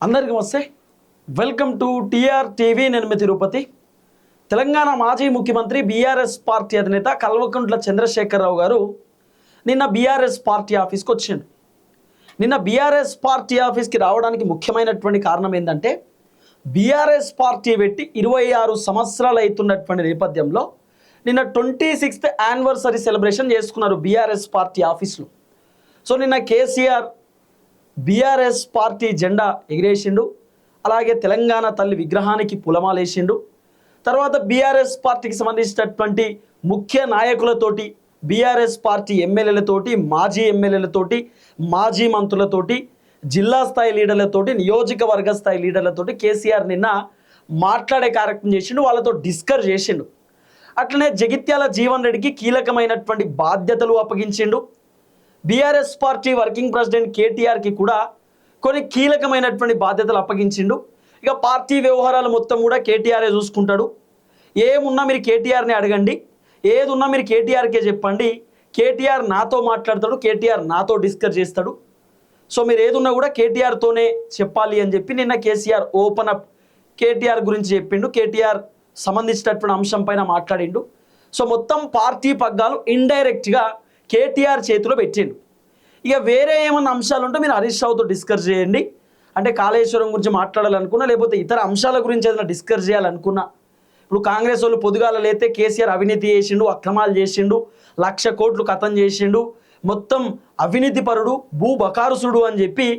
అందరికీ నమస్తే. Welcome to TR TV. నేను మీ తిరుపతి. తెలంగాణ మాజీ ముఖ్యమంత్రి బీఆర్ఎస్ పార్టీ అధినేత కల్వకుంట్ల చంద్రశేఖరరావు గారు నిన్న బీఆర్ఎస్ పార్టీ ఆఫీస్కి వచ్చిండు. నిన్న బీఆర్ఎస్ పార్టీ ఆఫీస్కి రావడానికి ముఖ్యమైనటువంటి కారణం ఏంటంటే బీఆర్ఎస్ పార్టీ పెట్టి 26 సంవత్సరాలు అవుతున్నటువంటి నేపథ్యంలో నిన్న 26th యానివర్సరీ సెలబ్రేషన్ చేసుకున్నారు బీఆర్ఎస్ పార్టీ ఆఫీస్లో. సో నిన్న కేసీఆర్ బీఆర్ఎస్ పార్టీ జెండా ఎగిరేసిండు. అలాగే తెలంగాణ తల్లి విగ్రహానికి పూలమాలేసిండు. తర్వాత బీఆర్ఎస్ పార్టీకి సంబంధించినటువంటి ముఖ్య నాయకులతోటి, బీఆర్ఎస్ పార్టీ ఎమ్మెల్యేలతోటి, మాజీ ఎమ్మెల్యేలతోటి, మాజీ మంత్రులతోటి, జిల్లా స్థాయి లీడర్లతోటి, నియోజకవర్గ స్థాయి లీడర్లతోటి కేసీఆర్ నిన్న మాట్లాడే కార్యక్రమం చేసిండు. వాళ్ళతో డిస్కస్ చేసిండు. అట్లనే జగిత్యాల జీవన్ రెడ్డికి కీలకమైనటువంటి బాధ్యతలు అప్పగించిండు. బీఆర్ఎస్ పార్టీ వర్కింగ్ ప్రెసిడెంట్ కేటీఆర్కి కూడా కొన్ని కీలకమైనటువంటి బాధ్యతలు అప్పగించిండు. ఇక పార్టీ వ్యవహారాలు మొత్తం కూడా కేటీఆరే చూసుకుంటాడు. ఏమున్నా మీరు కేటీఆర్ని అడగండి, ఏది ఉన్నా మీరు కేటీఆర్కే చెప్పండి, కేటీఆర్ నాతో మాట్లాడతాడు, కేటీఆర్ నాతో డిస్కస్ చేస్తాడు. సో మీరు ఏదున్నా కూడా కేటీఆర్తోనే చెప్పాలి అని చెప్పి నిన్న కేసీఆర్ ఓపెన్ అప్ కేటీఆర్ గురించి చెప్పిండు. కేటీఆర్ సంబంధించినటువంటి అంశం పైన మాట్లాడిండు. సో మొత్తం పార్టీ పగ్గాలు ఇండైరెక్ట్గా కేటీఆర్ చేతిలో పెట్టిండు. ఇక వేరే ఏమన్నా అంశాలు ఉంటే మీరు హరీష్ రావుతో డిస్కస్ చేయండి. అంటే కాళేశ్వరం గురించి మాట్లాడాలనుకున్నా, లేకపోతే ఇతర అంశాల గురించి ఏదైనా డిస్కస్ చేయాలనుకున్నా. ఇప్పుడు కాంగ్రెస్ వాళ్ళు పొద్దుగాల లేతే కేసీఆర్ అవినీతి చేసిండు, అక్రమాలు చేసిండు, 1,00,000 కోట్లు కథం చేసిండు, మొత్తం అవినీతి పరుడు, భూబకారుసుడు అని చెప్పి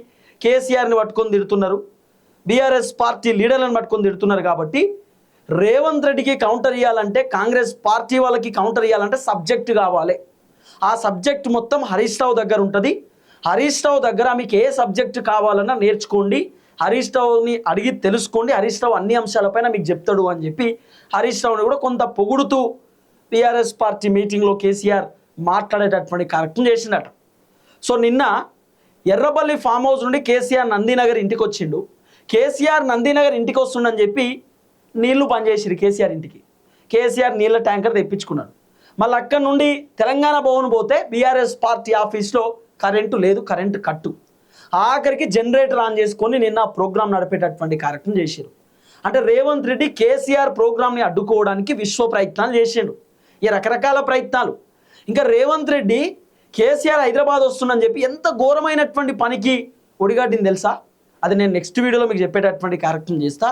కేసీఆర్ని పట్టుకొని తిడుతున్నారు. బీఆర్ఎస్ పార్టీ లీడర్లను పట్టుకొని తిడుతున్నారు. కాబట్టి రేవంత్ రెడ్డికి కౌంటర్ ఇవ్వాలంటే, కాంగ్రెస్ పార్టీ వాళ్ళకి కౌంటర్ ఇవ్వాలంటే సబ్జెక్ట్ కావాలి. ఆ సబ్జెక్ట్ మొత్తం హరీష్ రావు దగ్గర ఉంటుంది. హరీష్ రావు దగ్గర మీకు ఏ సబ్జెక్ట్ కావాలన్నా నేర్చుకోండి, హరీష్ రావుని అడిగి తెలుసుకోండి, హరీష్ రావు అన్ని అంశాలపైన మీకు చెప్తాడు అని చెప్పి హరీష్ రావుని కూడా కొంత పొగుడుతూ బీఆర్ఎస్ పార్టీ మీటింగ్లో కేసీఆర్ మాట్లాడేటటువంటి కార్యక్రమం చేసిందట. సో నిన్న ఎర్రబల్లి ఫామ్ హౌస్ నుండి కేసీఆర్ నందినగర్ ఇంటికి వచ్చిండు. కేసీఆర్ నందినగర్ ఇంటికి వస్తుండని చెప్పి నీళ్లు పనిచేసిరు కేసీఆర్ ఇంటికి. కేసీఆర్ నీళ్ళ ట్యాంకర్ తెప్పించుకున్నాడు. మళ్ళీ అక్కడి నుండి తెలంగాణ భవన్ పోతే బీఆర్ఎస్ పార్టీ ఆఫీస్లో కరెంటు లేదు, కరెంటు కట్టు. ఆఖరికి జనరేటర్ ఆన్ చేసుకొని నిన్న ప్రోగ్రాం నడిపేటటువంటి కార్యక్రమం చేశారు. అంటే రేవంత్ రెడ్డి కేసీఆర్ ప్రోగ్రామ్ని అడ్డుకోవడానికి విశ్వ ప్రయత్నాలు చేసిండు. ఈ రకరకాల ప్రయత్నాలు. ఇంకా రేవంత్ రెడ్డి కేసీఆర్ హైదరాబాద్ వస్తుందని చెప్పి ఎంత ఘోరమైనటువంటి పనికి ఒడిగట్టింది తెలుసా? అది నేను నెక్స్ట్ వీడియోలో మీకు చెప్పేటటువంటి కార్యక్రమం చేస్తా.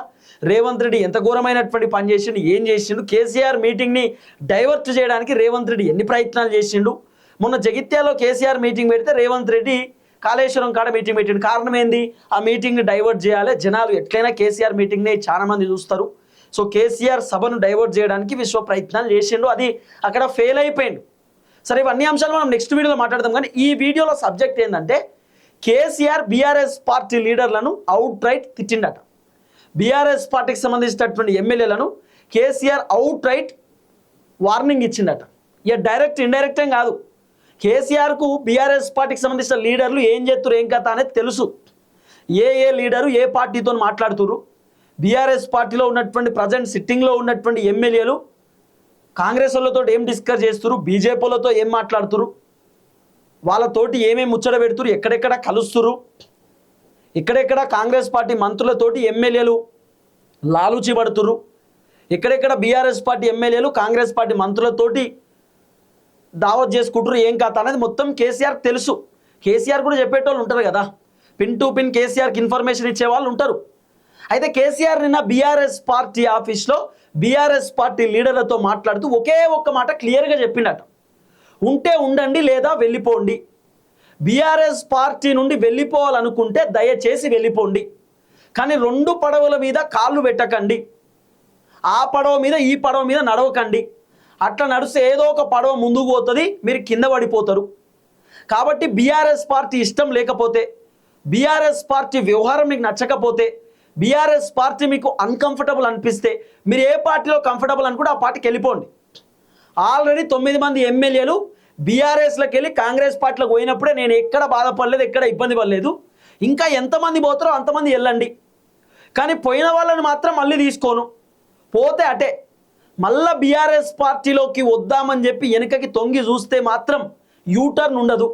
రేవంత్ రెడ్డి ఎంత ఘోరమైనటువంటి పని చేసిండు, ఏం చేసిండు, కేసీఆర్ మీటింగ్ని డైవర్ట్ చేయడానికి రేవంత్ రెడ్డి ఎన్ని ప్రయత్నాలు చేసిండు. మొన్న జగిత్యాలో కేసీఆర్ మీటింగ్ పెడితే రేవంత్ రెడ్డి కాళేశ్వరం కాడ మీటింగ్ పెట్టిండు. కారణం ఏంది? ఆ మీటింగ్ని డైవర్ట్ చేయాలి, జనాలు ఎట్లయినా కేసీఆర్ మీటింగ్ని చాలా మంది చూస్తారు. సో కేసీఆర్ సభను డైవర్ట్ చేయడానికి విశ్వ ప్రయత్నాలు చేసిండు. అది అక్కడ ఫెయిల్ అయిపోయిండు. సరే, ఇవన్నీ అంశాలు మనం నెక్స్ట్ వీడియోలో మాట్లాడదాం. కానీ ఈ వీడియోలో సబ్జెక్ట్ ఏంటంటే కేసీఆర్ బీఆర్ఎస్ పార్టీ లీడర్లను అవుట్ రైట్ తిట్టిండట. బీఆర్ఎస్ పార్టీకి సంబంధించినటువంటి ఎమ్మెల్యేలను కేసీఆర్ అవుట్ రైట్ వార్నింగ్ ఇచ్చిండట. ఇక డైరెక్ట్ ఇండైరెక్ట్ ఏం కాదు. కేసీఆర్కు బీఆర్ఎస్ పార్టీకి సంబంధించిన లీడర్లు ఏం చేస్తున్నారు, ఏం కథ అనేది తెలుసు. ఏ లీడరు ఏ పార్టీతో మాట్లాడుతున్నారు, బీఆర్ఎస్ పార్టీలో ఉన్నటువంటి ప్రజెంట్ సిట్టింగ్లో ఉన్నటువంటి ఎమ్మెల్యేలు కాంగ్రెస్ వాళ్ళతో ఏం డిస్కస్ చేస్తున్నారు, బీజేపీ వాళ్ళతో ఏం మాట్లాడుతున్నారు, వాళ్ళతోటి ఏమేమి ముచ్చట పెడుతురు, ఎక్కడెక్కడ కలుస్తురు, ఎక్కడెక్కడ కాంగ్రెస్ పార్టీ మంత్రులతోటి ఎమ్మెల్యేలు లాలూచి పడుతురు, ఎక్కడెక్కడ బీఆర్ఎస్ పార్టీ ఎమ్మెల్యేలు కాంగ్రెస్ పార్టీ మంత్రులతోటి దావత్ చేసుకుంటారు, ఏం కథ అనేది మొత్తం కేసీఆర్ తెలుసు. కేసీఆర్ కూడా చెప్పేటోళ్ళు ఉంటారు కదా, పిన్ టు పిన్ కేసీఆర్కి ఇన్ఫర్మేషన్ ఇచ్చే వాళ్ళు ఉంటారు. అయితే కేసీఆర్ నిన్న బీఆర్ఎస్ పార్టీ ఆఫీస్లో బీఆర్ఎస్ పార్టీ లీడర్లతో మాట్లాడుతూ ఒకే ఒక్క మాట క్లియర్గా చెప్పిండట. ఉంటే ఉండండి, లేదా వెళ్ళిపోండి. బీఆర్ఎస్ పార్టీ నుండి వెళ్ళిపోవాలనుకుంటే దయచేసి వెళ్ళిపోండి. కానీ 2 పడవల మీద కాళ్ళు పెట్టకండి. ఆ పడవ మీద ఈ పడవ మీద నడవకండి. అట్లా నడిస్తే ఏదో ఒక పడవ ముందుకు పోతుంది, మీరు కింద పడిపోతారు. కాబట్టి బీఆర్ఎస్ పార్టీ ఇష్టం లేకపోతే, బీఆర్ఎస్ పార్టీ వ్యవహారం మీకు నచ్చకపోతే, బీఆర్ఎస్ పార్టీ మీకు అన్కంఫర్టబుల్ అనిపిస్తే, మీరు ఏ పార్టీలో కంఫర్టబుల్ అనుకుంటే ఆ పార్టీకి వెళ్ళిపోండి. ఆల్రెడీ 9 మంది ఎమ్మెల్యేలు బీఆర్ఎస్లోకి వెళ్ళి కాంగ్రెస్ పార్టీలోకి పోయినప్పుడే నేను ఎక్కడ బాధపడలేదు, ఎక్కడ ఇబ్బంది పడలేదు. ఇంకా ఎంతమంది పోతారో అంతమంది వెళ్ళండి. కానీ పోయిన వాళ్ళని మాత్రం మళ్ళీ తీసుకోను. పోతే అటే మళ్ళీ బీఆర్ఎస్ పార్టీలోకి వద్దామని చెప్పి వెనుకకి తొంగి చూస్తే మాత్రం యూటర్న్ ఉండదు.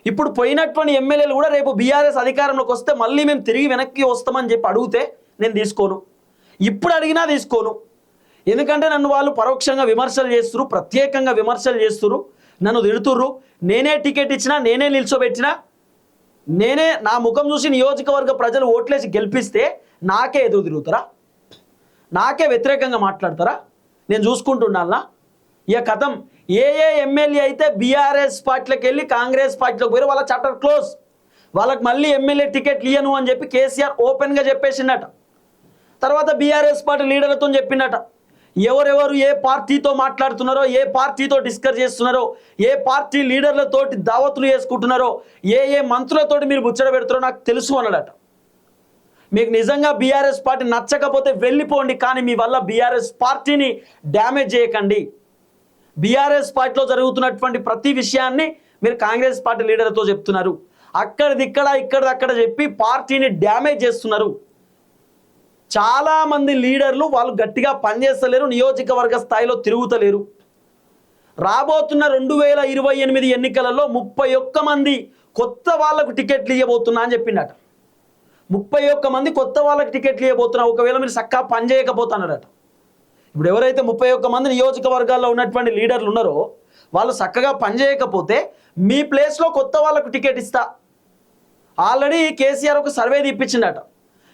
ఇప్పుడు పోయినటువంటి ఎమ్మెల్యేలు కూడా రేపు బీఆర్ఎస్ అధికారంలోకి వస్తే మళ్ళీ మేము తిరిగి వెనక్కి వస్తామని చెప్పి అడిగితే నేను తీసుకోను, ఇప్పుడు అడిగినా తీసుకోను. ఎందుకంటే నన్ను వాళ్ళు పరోక్షంగా విమర్శలు చేస్తురు, ప్రత్యేకంగా విమర్శలు చేస్తురు, నన్ను తిడుతుర్రు. నేనే టికెట్ ఇచ్చినా, నేనే నిల్చోబెట్టినా, నేనే నా ముఖం చూసి నియోజకవర్గ ప్రజలు ఓట్లేసి గెలిపిస్తే నాకే ఎదురు తిరుగుతారా, నాకే వ్యతిరేకంగా మాట్లాడతారా? నేను చూసుకుంటున్నానా? ఇక కథం. ఏ ఎమ్మెల్యే అయితే బీఆర్ఎస్ పార్టీలోకి వెళ్ళి కాంగ్రెస్ పార్టీలోకి పోయి వాళ్ళ చాప్టర్ క్లోజ్, వాళ్ళకి మళ్ళీ ఎమ్మెల్యే టికెట్లు ఇయ్యను అని చెప్పి కేసీఆర్ ఓపెన్గా చెప్పేసిండట. తర్వాత బీఆర్ఎస్ పార్టీ లీడర్లతో చెప్పిండట, ఎవరెవరు ఏ పార్టీతో మాట్లాడుతున్నారో, ఏ పార్టీతో డిస్కస్ చేస్తున్నారో, ఏ పార్టీ లీడర్లతోటి దావతులు చేసుకుంటున్నారో, ఏ మంత్రులతోటి మీరు ముచ్చట పెడుతున్నారో నాకు తెలుసు అన్నాడట. మీకు నిజంగా బీఆర్ఎస్ పార్టీ నచ్చకపోతే వెళ్ళిపోండి, కానీ మీ వల్ల బీఆర్ఎస్ పార్టీని డ్యామేజ్ చేయకండి. బీఆర్ఎస్ పార్టీలో జరుగుతున్నటువంటి ప్రతి విషయాన్ని మీరు కాంగ్రెస్ పార్టీ లీడర్తో చెప్తున్నారు, ఇక్కడదక్కడ చెప్పి పార్టీని డ్యామేజ్ చేస్తున్నారు. చాలామంది లీడర్లు వాళ్ళు గట్టిగా పనిచేస్తలేరు, నియోజకవర్గ స్థాయిలో తిరుగుతలేరు. రాబోతున్న 2028 ఎన్నికలలో 31 మంది కొత్త వాళ్ళకు టికెట్లు ఇవ్వబోతున్నా అని చెప్పిండట. 31 మంది కొత్త వాళ్ళకి టికెట్లు ఇవ్వబోతున్నా, ఒకవేళ మీరు చక్కగా పనిచేయకపోతున్నారట. ఇప్పుడు ఎవరైతే 31 మంది నియోజకవర్గాల్లో ఉన్నటువంటి లీడర్లు ఉన్నారో వాళ్ళు చక్కగా పనిచేయకపోతే మీ ప్లేస్లో కొత్త వాళ్ళకు టికెట్ ఇస్తా. ఆల్రెడీ కేసీఆర్ ఒక సర్వే తీపించిండట,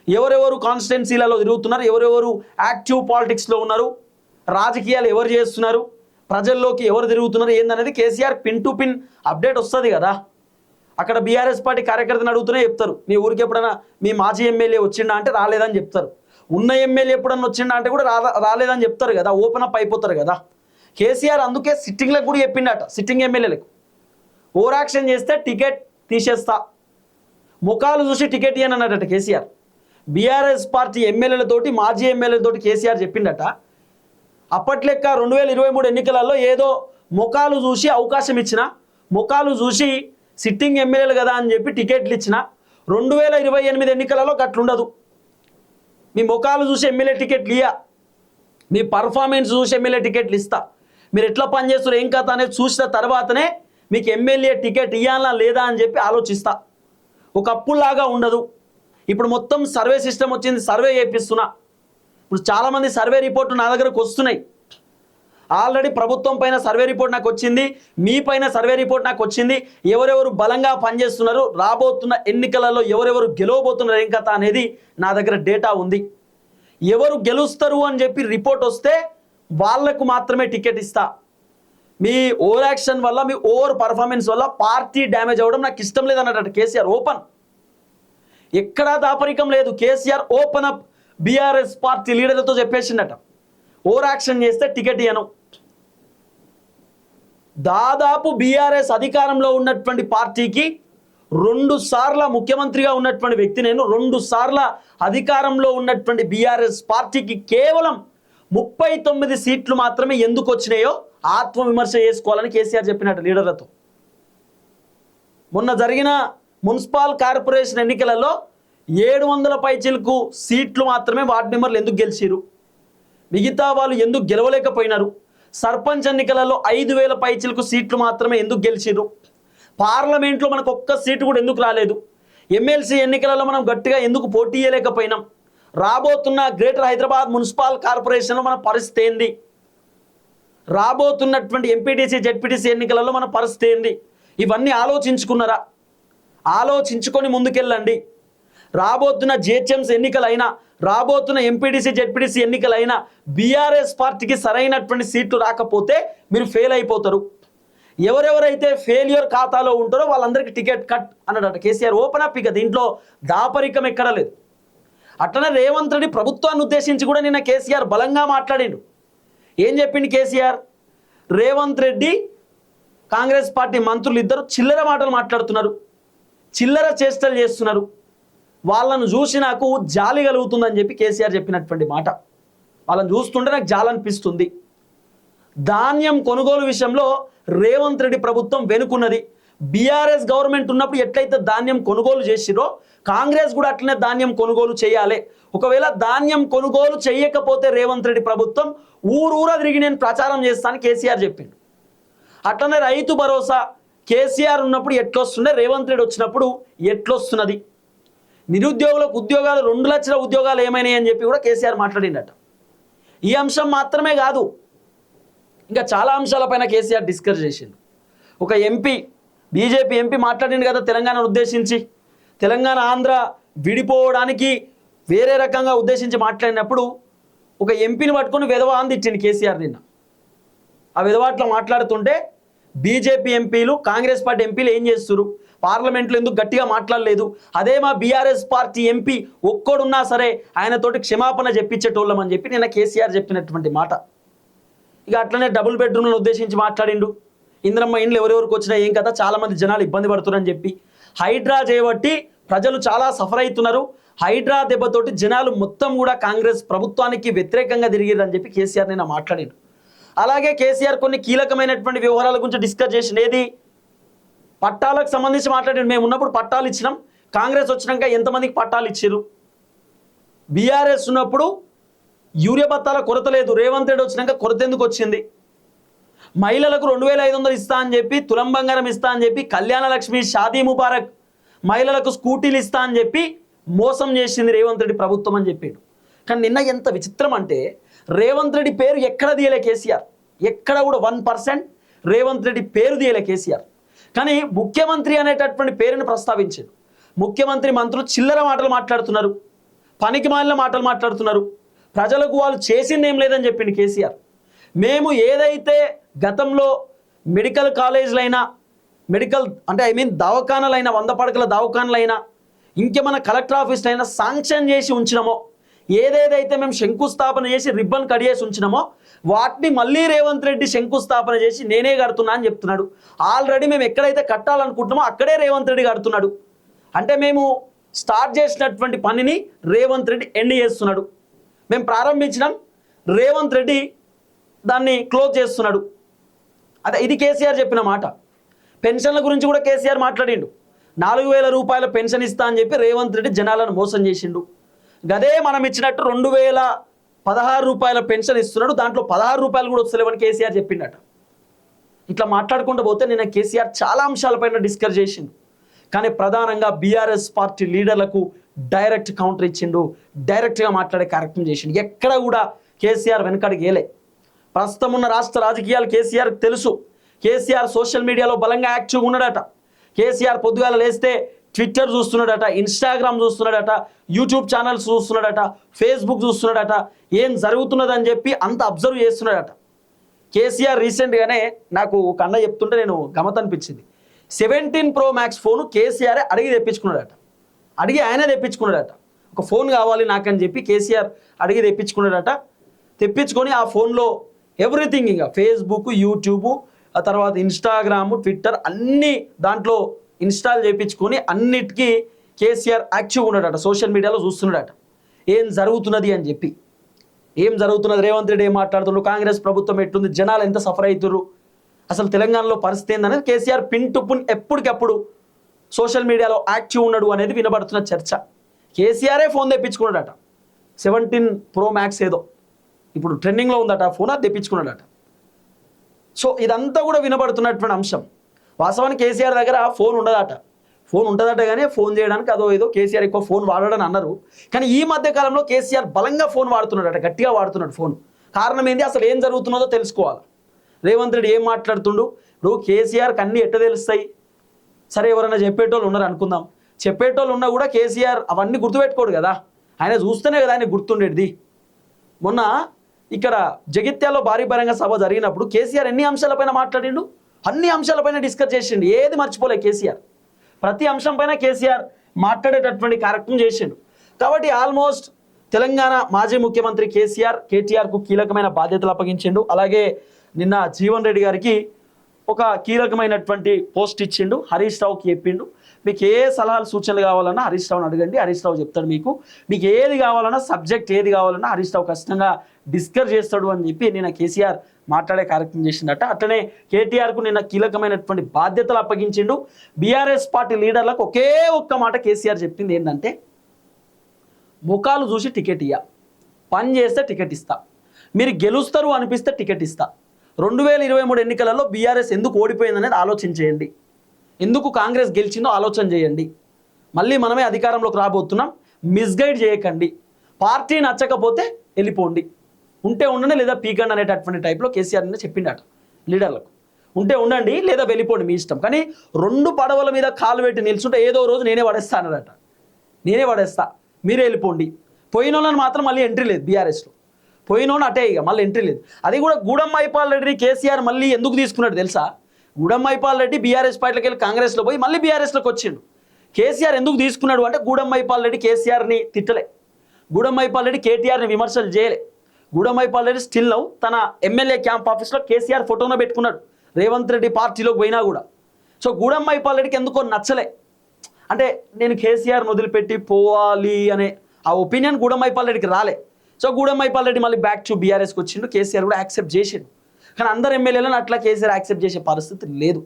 ఎవరెవరు కాన్స్టిట్యున్సీలలో తిరుగుతున్నారు, ఎవరెవరు యాక్టివ్ పాలిటిక్స్లో ఉన్నారు, రాజకీయాలు ఎవరు చేస్తున్నారు, ప్రజల్లోకి ఎవరు తిరుగుతున్నారు ఏందనేది KCR pin to pin update వస్తుంది కదా. అక్కడ బీఆర్ఎస్ పార్టీ కార్యకర్తను అడుగుతూనే చెప్తారు, మీ ఊరికి ఎప్పుడైనా మీ మాజీ ఎమ్మెల్యే వచ్చిండా అంటే రాలేదని చెప్తారు, ఉన్న ఎమ్మెల్యే ఎప్పుడన్నా వచ్చిండా అంటే కూడా రాలేదని చెప్తారు కదా, ఓపెన్ అప్ అయిపోతారు కదా. కేసీఆర్ అందుకే సిట్టింగ్లకు కూడా చెప్పిండట, సిట్టింగ్ ఎమ్మెల్యేలకు ఓవర్ యాక్షన్ చేస్తే టికెట్ తీసేస్తా, ముఖాలు చూసి టికెట్ ఇయ్యను అన్నట కేసీఆర్. బీఆర్ఎస్ పార్టీ ఎమ్మెల్యేలతోటి మాజీ ఎమ్మెల్యేలతోటి కేసీఆర్ చెప్పిండట. అప్పట్లెక్క 2023 ఎన్నికలలో ఏదో ముఖాలు చూసి అవకాశం ఇచ్చిన, ముఖాలు చూసి సిట్టింగ్ ఎమ్మెల్యేలు కదా అని చెప్పి టికెట్లు ఇచ్చిన, 2028 ఎన్నికలలో గట్లుండదు. మీ ముఖాలు చూసి ఎమ్మెల్యే టికెట్లు ఇయ్య, మీ పర్ఫార్మెన్స్ చూసి ఎమ్మెల్యే టికెట్లు ఇస్తా, మీరు ఎట్లా పనిచేస్తారు ఏం కథ అనేది చూసిన తర్వాతనే మీకు ఎమ్మెల్యే టికెట్ ఇవ్వాలా లేదా అని చెప్పి ఆలోచిస్తా. ఒకప్పుడులాగా ఉండదు. ఇప్పుడు మొత్తం సర్వే సిస్టమ్ వచ్చింది, సర్వే చేపిస్తున్నా. ఇప్పుడు చాలామంది సర్వే రిపోర్టు నా దగ్గరకు వస్తున్నాయి. ఆల్రెడీ ప్రభుత్వం పైన సర్వే రిపోర్ట్ నాకు వచ్చింది, మీ పైన సర్వే రిపోర్ట్ నాకు వచ్చింది. ఎవరెవరు బలంగా పనిచేస్తున్నారు, రాబోతున్న ఎన్నికలలో ఎవరెవరు గెలవబోతున్నారు ఏం కథ అనేది నా దగ్గర డేటా ఉంది. ఎవరు గెలుస్తారు అని చెప్పి రిపోర్ట్ వస్తే వాళ్లకు మాత్రమే టికెట్ ఇస్తా. మీ ఓవర్ యాక్షన్ వల్ల, మీ ఓవర్ పర్ఫార్మెన్స్ వల్ల పార్టీ డ్యామేజ్ అవ్వడం నాకు ఇష్టం లేదన్నట్టు కేసీఆర్ ఓపెన్. ఎక్కడా దాపరికం లేదు. KCR open up BRS party లీడర్లతో చెప్పేసిందట, ఓవర్ యాక్షన్ చేస్తే టికెట్ ఇయ్యను. దాదాపు బీఆర్ఎస్ అధికారంలో ఉన్నటువంటి పార్టీకి 2 సార్ల ముఖ్యమంత్రిగా ఉన్నటువంటి వ్యక్తి నేను. 2 సార్ల అధికారంలో ఉన్నటువంటి బీఆర్ఎస్ పార్టీకి కేవలం 39 సీట్లు మాత్రమే ఎందుకు వచ్చినాయో ఆత్మవిమర్శ చేసుకోవాలని కేసీఆర్ చెప్పినట్టు లీడర్లతో. మొన్న జరిగిన మున్సిపల్ కార్పొరేషన్ ఎన్నికలలో 700 పైచిలకు సీట్లు మాత్రమే వార్డు మెంబర్లు ఎందుకు గెలిచిరు, మిగతా వాళ్ళు ఎందుకు గెలవలేకపోయినారు? సర్పంచ్ ఎన్నికలలో 5000 పైచిలకు సీట్లు మాత్రమే ఎందుకు గెలిచిరు? పార్లమెంట్లో మనకు ఒక్క సీటు కూడా ఎందుకు రాలేదు? ఎమ్మెల్సీ ఎన్నికలలో మనం గట్టిగా ఎందుకు పోటీ చేయలేకపోయినాం? రాబోతున్న గ్రేటర్ హైదరాబాద్ మున్సిపల్ కార్పొరేషన్లో మన పరిస్థితి ఏంది? రాబోతున్నటువంటి ఎంపీటీసీ జెడ్పీటీసీ ఎన్నికలలో మన పరిస్థితి ఏంది? ఇవన్నీ ఆలోచించుకున్నారా? ఆలోచించుకొని ముందుకెళ్ళండి. రాబోతున్న జిహెచ్ఎంసీ ఎన్నికలైనా, రాబోతున్న ఎంపీటీసీ జెడ్పీటీసీ ఎన్నికలైనా బీఆర్ఎస్ పార్టీకి సరైనటువంటి సీట్లు రాకపోతే మీరు ఫెయిల్ అయిపోతారు. ఎవరెవరైతే ఫెయిల్యూర్ ఖాతాలో ఉంటారో వాళ్ళందరికీ టికెట్ కట్ అన్నాడట కేసీఆర్ ఓపెన్ అప్. ఇక దీంట్లో దాపరికం ఎక్కడ లేదు. అట్లనే రేవంత్ రెడ్డి ప్రభుత్వాన్ని ఉద్దేశించి కూడా నిన్న కేసీఆర్ బలంగా మాట్లాడిండు. ఏం చెప్పిండు కేసీఆర్? రేవంత్ రెడ్డి కాంగ్రెస్ పార్టీ మంత్రులు ఇద్దరు చిల్లర మాటలు మాట్లాడుతున్నారు, చిల్లర చేష్టలు చేస్తున్నారు, వాళ్ళను చూసి నాకు జాలి కలుగుతుందని చెప్పి కేసీఆర్ చెప్పినటువంటి మాట. వాళ్ళని చూస్తుంటే నాకు జాలి అనిపిస్తుంది. ధాన్యం కొనుగోలు విషయంలో రేవంత్ రెడ్డి ప్రభుత్వం వెనుకున్నది. బీఆర్ఎస్ గవర్నమెంట్ ఉన్నప్పుడు ఎట్లయితే ధాన్యం కొనుగోలు చేసిరో కాంగ్రెస్ కూడా అట్లనే ధాన్యం కొనుగోలు చేయాలి. ఒకవేళ ధాన్యం కొనుగోలు చేయకపోతే రేవంత్ రెడ్డి ప్రభుత్వం ఊరూరా తిరిగి నేను ప్రచారం చేస్తానని కేసీఆర్ చెప్పిండు. అట్లనే రైతు భరోసా కేసీఆర్ ఉన్నప్పుడు ఎట్లొస్తుండే, రేవంత్ రెడ్డి వచ్చినప్పుడు ఎట్లొస్తున్నది, నిరుద్యోగులకు ఉద్యోగాలు 2 లక్షల ఉద్యోగాలు ఏమైనాయి అని చెప్పి కూడా కేసీఆర్ మాట్లాడిండట. ఈ అంశం మాత్రమే కాదు, ఇంకా చాలా అంశాలపైన కేసీఆర్ డిస్కస్ చేసిండు. ఒక ఎంపీ, బీజేపీ ఎంపీ మాట్లాడిండు కదా తెలంగాణను ఉద్దేశించి, తెలంగాణ ఆంధ్ర విడిపోవడానికి వేరే రకంగా ఉద్దేశించి మాట్లాడినప్పుడు ఒక ఎంపీని పట్టుకొని విధవా అని తిట్టిండు కేసీఆర్ నిన్న. ఆ విధవాట్లో మాట్లాడుతుంటే బీజేపీ ఎంపీలు, కాంగ్రెస్ పార్టీ ఎంపీలు ఏం చేస్తున్నారు, పార్లమెంట్లో ఎందుకు గట్టిగా మాట్లాడలేదు, అదే మా బీఆర్ఎస్ పార్టీ ఎంపీ ఒక్కడున్నా సరే ఆయనతోటి క్షమాపణ చెప్పించేటోళ్ళం అని చెప్పి నిన్న కేసీఆర్ చెప్పినటువంటి మాట. ఇక అట్లనే డబుల్ బెడ్రూమ్లను ఉద్దేశించి మాట్లాడిండు. ఇంద్రమ్మ ఇండ్లు ఎవరెవరికి వచ్చినా ఏం కదా, చాలామంది జనాలు ఇబ్బంది పడుతున్నారని చెప్పి, హైడ్రా చేయబట్టి ప్రజలు చాలా సఫర్ అవుతున్నారు, హైడ్రా దెబ్బతోటి జనాలు మొత్తం కూడా కాంగ్రెస్ ప్రభుత్వానికి వ్యతిరేకంగా తిరిగిరని చెప్పి కేసీఆర్ నిన్న మాట్లాడిండు. అలాగే కేసీఆర్ కొన్ని కీలకమైనటువంటి వ్యవహారాల గురించి డిస్కస్ చేసింది. ఏది, పట్టాలకు సంబంధించి మాట్లాడిండు. మేము ఉన్నప్పుడు పట్టాలు ఇచ్చినాం, కాంగ్రెస్ వచ్చినాక ఎంతమందికి పట్టాలు ఇచ్చారు, బీఆర్ఎస్ ఉన్నప్పుడు యూరియా బత్తాల కొరత లేదు, రేవంత్ రెడ్డి వచ్చినాక కొరత ఎందుకు వచ్చింది, మహిళలకు 2500 ఇస్తా అని చెప్పి, తులం బంగారం ఇస్తా అని చెప్పి, కళ్యాణ లక్ష్మి, షాదీ ముబారక్, మహిళలకు స్కూటీలు ఇస్తా అని చెప్పి మోసం చేసింది రేవంత్ రెడ్డి ప్రభుత్వం అని చెప్పాడు. కానీ నిన్న ఎంత విచిత్రం అంటే రేవంత్ రెడ్డి పేరు ఎక్కడ తీయలే కేసీఆర్, ఎక్కడ కూడా 1% రేవంత్ రెడ్డి పేరు తీయలే కేసీఆర్. కానీ ముఖ్యమంత్రి అనేటటువంటి పేరుని ప్రస్తావించాడు. ముఖ్యమంత్రి మంత్రులు చిల్లర మాటలు మాట్లాడుతున్నారు, పనికి మాలిన మాటలు మాట్లాడుతున్నారు, ప్రజలకు వాళ్ళు చేసింది ఏం లేదని చెప్పిండు కేసీఆర్. మేము ఏదైతే గతంలో మెడికల్ కాలేజీలైనా, మెడికల్ అంటే దవాఖానాలైనా, 100 పడకల దవాఖానాలైనా, ఇంకేమైనా కలెక్టర్ ఆఫీస్ అయినా శాంక్షన్ చేసి ఉంచినామో, ఏదేదైతే మేము శంకుస్థాపన చేసి రిబ్బన్ కట్ చేసి ఉంచినామో వాటిని మళ్ళీ రేవంత్ రెడ్డి శంకుస్థాపన చేసి నేనే కడుతున్నా అని చెప్తున్నాడు. ఆల్రెడీ మేము ఎక్కడైతే కట్టాలనుకుంటున్నామో అక్కడే రేవంత్ రెడ్డి కడుతున్నాడు. అంటే మేము స్టార్ట్ చేసినటువంటి పనిని రేవంత్ రెడ్డి ఎండ్ చేస్తున్నాడు. మేము ప్రారంభించినాం, రేవంత్ రెడ్డి దాన్ని క్లోజ్ చేస్తున్నాడు. అదే ఇది కేసీఆర్ చెప్పిన మాట. పెన్షన్ల గురించి కూడా కేసీఆర్ మాట్లాడిండు. 4000 రూపాయల పెన్షన్ ఇస్తా అని చెప్పి రేవంత్ రెడ్డి జనాలను మోసం చేసిండు. గదే మనం ఇచ్చినట్టు 2016 రూపాయల పెన్షన్ ఇస్తున్నాడు, దాంట్లో 16 రూపాయలు కూడా వస్తలేవని కేసీఆర్ చెప్పిండట. ఇట్లా మాట్లాడుకుంటూ పోతే నిన్న కేసీఆర్ చాలా అంశాలపైన డిస్కస్ చేసిండు. కానీ ప్రధానంగా బీఆర్ఎస్ పార్టీ లీడర్లకు డైరెక్ట్ కౌంటర్ ఇచ్చిండు, డైరెక్ట్గా మాట్లాడే కార్యక్రమం చేసిండు. ఎక్కడ కూడా కేసీఆర్ వెనకడికి వేయలే. ప్రస్తుతం ఉన్న రాష్ట్ర రాజకీయాలు కేసీఆర్కి తెలుసు. కేసీఆర్ సోషల్ మీడియాలో బలంగా యాక్టివ్గా ఉన్నాడట. కేసీఆర్ పొద్దుగాల లేస్తే ట్విట్టర్ చూస్తున్నాడట, ఇన్స్టాగ్రామ్ చూస్తున్నాడట, యూట్యూబ్ ఛానల్స్ చూస్తున్నాడట, ఫేస్బుక్ చూస్తున్నాడట, ఏం జరుగుతున్నదని చెప్పి అంత అబ్జర్వ్ చేస్తున్నాడట. కేసీఆర్ రీసెంట్గానే నాకు ఒక అన్న చెప్తుంటే నేను గమత అనిపించింది. 17 Pro Max ఫోను కేసీఆర్ అడిగి తెప్పించుకున్నాడట. అడిగి ఆయనే తెప్పించుకున్నాడట. ఒక ఫోన్ కావాలి నాకని చెప్పి కేసీఆర్ అడిగి తెప్పించుకున్నాడట. తెప్పించుకొని ఆ ఫోన్లో ఎవ్రీథింగ్, ఇంకా ఫేస్బుక్, యూట్యూబ్, ఆ తర్వాత ఇన్స్టాగ్రామ్, ట్విట్టర్ అన్నీ దాంట్లో ఇన్స్టాల్ చేయించుకొని అన్నిటికీ కేసీఆర్ యాక్టివ్గా ఉన్నాడట. సోషల్ మీడియాలో చూస్తున్నాడట ఏం జరుగుతున్నది అని చెప్పి. ఏం జరుగుతున్నది, రేవంత్ రెడ్డి ఏం మాట్లాడుతున్నారు, కాంగ్రెస్ ప్రభుత్వం ఎట్లుంది, జనాలు ఎంత సఫర్ అవుతున్నారు, అసలు తెలంగాణలో పరిస్థితి ఏందనేది కేసీఆర్ పిన్ టు పిన్ ఎప్పటికప్పుడు సోషల్ మీడియాలో యాక్టివ్ ఉన్నాడు అనేది వినబడుతున్న చర్చ. కేసీఆరే ఫోన్ తెప్పించుకున్నాడట. 17 Pro Max ఏదో ఇప్పుడు ట్రెండింగ్లో ఉందట ఫోన్, అది తెప్పించుకున్నాడట. సో ఇదంతా కూడా వినబడుతున్నటువంటి అంశం. వాస్తవానికి కేసీఆర్ దగ్గర ఫోన్ ఉండదట. ఫోన్ ఉంటుందట కానీ ఫోన్ చేయడానికి అదో ఏదో కేసీఆర్ ఎక్కువ ఫోన్ వాడడని అన్నారు. కానీ ఈ మధ్య కాలంలో కేసీఆర్ బలంగా ఫోన్ వాడుతున్నాడట, గట్టిగా వాడుతున్నాడు ఫోన్. కారణం ఏంది, అసలు ఏం జరుగుతున్నదో తెలుసుకోవాలి. రేవంత్ రెడ్డి ఏం మాట్లాడుతుండు, ఇప్పుడు కేసీఆర్కి అన్నీ ఎట్ట తెలుస్తాయి. సరే ఎవరైనా చెప్పేటోళ్ళు ఉన్నారు అనుకుందాం, చెప్పేటోళ్ళు ఉన్నా కూడా కేసీఆర్ అవన్నీ గుర్తుపెట్టుకోడు కదా, ఆయన చూస్తేనే కదా ఆయన గుర్తుండేది. మొన్న ఇక్కడ జగిత్యాలో భారీ బహిరంగ సభ జరిగినప్పుడు కేసీఆర్ ఎన్ని అంశాలపైన మాట్లాడిండు, అన్ని అంశాలపైన డిస్కస్ చేసిండు. ఏది మర్చిపోలే కేసీఆర్. ప్రతి అంశం పైన కేసీఆర్ మాట్లాడేటటువంటి కార్యక్రమం చేసిండు. కాబట్టి ఆల్మోస్ట్ తెలంగాణ మాజీ ముఖ్యమంత్రి కేటీఆర్కు కీలకమైన బాధ్యతలు అప్పగించిండు. అలాగే నిన్న జీవన్ రెడ్డి గారికి ఒక కీలకమైనటువంటి పోస్ట్ ఇచ్చిండు. హరీష్ రావుకి చెప్పిండు, మీకు ఏ సలహాలు సూచనలు కావాలన్నా హరీష్ రావుని అడగండి, హరీష్ రావు చెప్తాడు. మీకు ఏది కావాలన్నా, సబ్జెక్ట్ ఏది కావాలన్నా హరీష్ రావు ఖచ్చితంగా డిస్కస్ చేస్తాడు అని చెప్పి నిన్న కేసీఆర్ మాట్లాడే కార్యక్రమం చేసిందట. అట్లనే కేటీఆర్కు నిన్న కీలకమైనటువంటి బాధ్యతలు అప్పగించిండు. బీఆర్ఎస్ పార్టీ లీడర్లకు ఒకే ఒక్క మాట కేసీఆర్ చెప్పింది ఏంటంటే, ముఖాలు చూసి టికెట్ ఇయ్య, పని చేస్తే టికెట్ ఇస్తా, మీరు గెలుస్తారు అనిపిస్తే టికెట్ ఇస్తా, 2023 ఎన్నికలలో బీఆర్ఎస్ ఎందుకు ఓడిపోయిందనేది ఆలోచించేయండి, ఎందుకు కాంగ్రెస్ గెలిచిందో ఆలోచన చేయండి. మళ్ళీ మనమే అధికారంలోకి రాబోతున్నాం, మిస్గైడ్ చేయకండి. పార్టీ నచ్చకపోతే వెళ్ళిపోండి, ఉంటే ఉండండి లేదా పీకండి అనేటటువంటి టైప్లో కేసీఆర్ నిన్న చెప్పిండట లీడర్లకు. ఉంటే ఉండండి లేదా వెళ్ళిపోండి మీ ఇష్టం, కానీ 2 పడవల మీద కాలు పెట్టి నిల్చుంటే ఏదో రోజు నేనే పడేస్తా అన్నాడట. నేనే పడేస్తా, మీరే వెళ్ళిపోండి. పోయిన వాళ్ళని మాత్రం మళ్ళీ ఎంట్రీ లేదు బీఆర్ఎస్లో. పోయినోని అటే ఇక మళ్ళీ ఎంట్రీ లేదు. అది కూడా గూడెం మైపాల్ రెడ్డిని కేసీఆర్ మళ్ళీ ఎందుకు తీసుకున్నాడు తెలుసా? గూడెం మైపాల్ రెడ్డి బీఆర్ఎస్ పార్టీలోకి వెళ్ళి కాంగ్రెస్లో పోయి మళ్ళీ బీఆర్ఎస్లోకి వచ్చిండు. కేసీఆర్ ఎందుకు తీసుకున్నాడు అంటే గూడెం మైపాల్ రెడ్డి కేసీఆర్ని తిట్టలే, గూడెం మైపాల్ రెడ్డి కేటీఆర్ని విమర్శలు చేయలే. గూడెం మైపాల్ రెడ్డి స్టిల్ నౌ తన ఎమ్మెల్యే క్యాంప్ ఆఫీస్లో కేసీఆర్ ఫోటోను పెట్టుకున్నాడు రేవంత్ రెడ్డి పార్టీలోకి పోయినా కూడా. సో గూడెం మైపాల్ రెడ్డికి ఎందుకో నచ్చలే, అంటే నేను కేసీఆర్ని వదిలిపెట్టి పోవాలి అనే ఆ ఒపీనియన్ గూడెం మైపాల్ రెడ్డికి రాలే. సో గూడెం మైపాల్ రెడ్డి మళ్ళీ బ్యాక్ టు బీఆర్ఎస్కి వచ్చిండు, కేసీఆర్ కూడా యాక్సెప్ట్ చేసిండు. కానీ అందరు ఎమ్మెల్యేలను అట్లా కేసీఆర్ యాక్సెప్ట్ చేసే పరిస్థితి లేదు.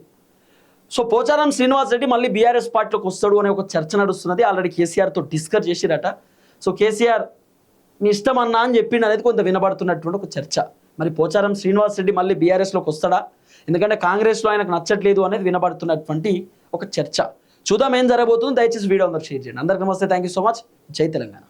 సో పోచారం శ్రీనివాస్ రెడ్డి మళ్ళీ బీఆర్ఎస్ పార్టీలోకి వస్తాడు అనే ఒక చర్చ నడుస్తున్నది. ఆల్రెడీ కేసీఆర్తో డిస్కస్ చేసిరట. సో కేసీఆర్ మీ ఇష్టం అన్నా అని చెప్పిండు అనేది కొంత వినబడుతున్నటువంటి ఒక చర్చ. మరి పోచారం శ్రీనివాస్ రెడ్డి మళ్ళీ బీఆర్ఎస్లోకి వస్తాడా? ఎందుకంటే కాంగ్రెస్లో ఆయనకు నచ్చట్లేదు అనేది వినబడుతున్నటువంటి ఒక చర్చ. చూద్దాం ఏం జరగబోతుంది. దయచేసి వీడియో అందరూ షేర్ చేయండి. అందరికీ నమస్తే, థ్యాంక్ యూ సో మచ్. జై తెలంగాణ.